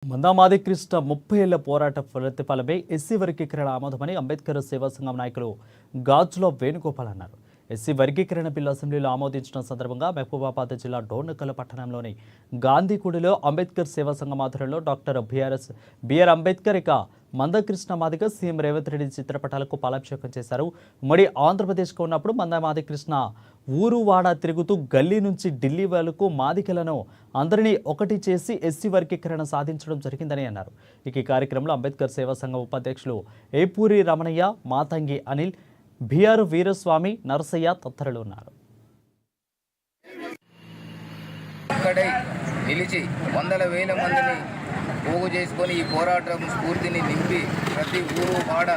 మందామాది కృష్ణ 30 ఏళ్ల పోరాట ప్రతిఫలమే ఎస్సీ వర్గీకరణ ఆమోదమని అంబేద్కర్ సేవా సంఘం నాయకులు గాజుల వేణుగోపాల్ అన్నారు. ఎస్సీ వర్గీకరణ బిల్లు అసెంబ్లీలో ఆమోదించిన సందర్భంగా మహబూబాబాద్ జిల్లా డోర్నకల్ పట్టణంలోని గాంధీగుడిలో అంబేద్కర్ సేవా సంఘం ఆధ్వర్యంలో డాక్టర్ బిఆర్ అంబేద్కర్ ఇక మందకృష్ణ మాదిగ సీఎం రేవంత్ రెడ్డి చిత్రపటాలకు పాలాభిషేకం చేశారు. ఉమ్మడి ఆంధ్రప్రదేశ్కు ఉన్నప్పుడు మందమాది కృష్ణ ఊరు వాడ తిరుగుతూ గల్లీ నుంచి ఢిల్లీ వరకు మాదికలను అందరినీ ఒకటి చేసి ఎస్సీ వర్గీకరణ సాధించడం జరిగిందని అన్నారు. ఈ కార్యక్రమంలో అంబేద్కర్ సేవా సంఘం ఉపాధ్యక్షులు ఏపూరి రమణయ్య, మాతంగి అనిల్, బిఆర్ వీరస్వామి, నరసయ్య తదితరులు ఉన్నారు. ఇక్కడే నిలిచి వందల వేల మందిని పోగు చేసుకొని ఈ పోరాటం స్ఫూర్తిని నింపి ప్రతి ఊరు వాడ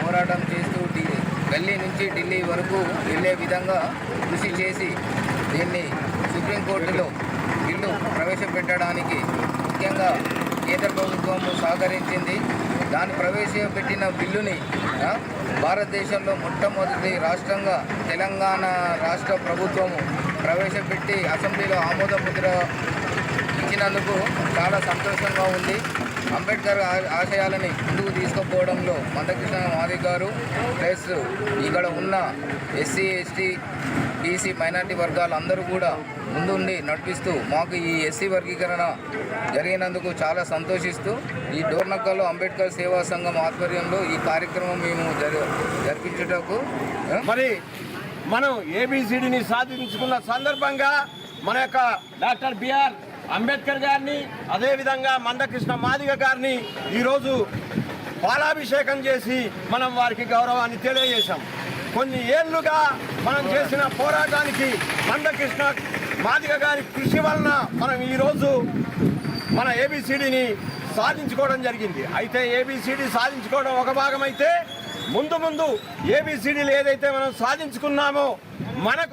పోరాటం చేస్తూ గల్లీ నుంచి ఢిల్లీ వరకు వెళ్ళే విధంగా కృషి చేసి దీన్ని సుప్రీంకోర్టులో బిల్లు ప్రవేశపెట్టడానికి ముఖ్యంగా కేంద్ర ప్రభుత్వం సహకరించింది. దాన్ని ప్రవేశపెట్టిన బిల్లుని భారతదేశంలో మొట్టమొదటి రాష్ట్రంగా తెలంగాణ రాష్ట్ర ప్రభుత్వము ప్రవేశపెట్టి అసెంబ్లీలో ఆమోద ముద్ర ఇచ్చినందుకు చాలా సంతోషంగా ఉంది. అంబేద్కర్ ఆశయాలని ముందుకు తీసుకుపోవడంలో మందకృష్ణ మాదిగ గారు ప్లస్ ఇక్కడ ఉన్న ఎస్సీ, ఎస్టీ, బీసీ, మైనార్టీ వర్గాలు అందరూ కూడా ముందుండి నడిపిస్తూ మాకు ఈ ఎస్సీ వర్గీకరణ జరిగినందుకు చాలా సంతోషిస్తూ ఈ డోర్నకల్లో అంబేద్కర్ సేవా సంఘం ఆధ్వర్యంలో ఈ కార్యక్రమం మేము జరిపించుటకు మరి మనం ఏబిసిడిని సాధించుకున్న సందర్భంగా మన యొక్క డాక్టర్ బిఆర్ అంబేద్కర్ గారిని, అదేవిధంగా మందకృష్ణ మాదిగ గారిని ఈరోజు పాలాభిషేకం చేసి మనం వారికి గౌరవాన్ని తెలియజేశాం. కొన్ని ఏళ్లుగా మనం చేసిన పోరాటానికి మందకృష్ణ మాదిగ గారి కృషి వలన మనం ఈరోజు మన ఏబిసిడిని సాధించుకోవడం జరిగింది. అయితే ఏబిసిడి సాధించుకోవడం ఒక భాగం అయితే ముందు ఏబిసిడీలు ఏదైతే మనం సాధించుకున్నామో మనకు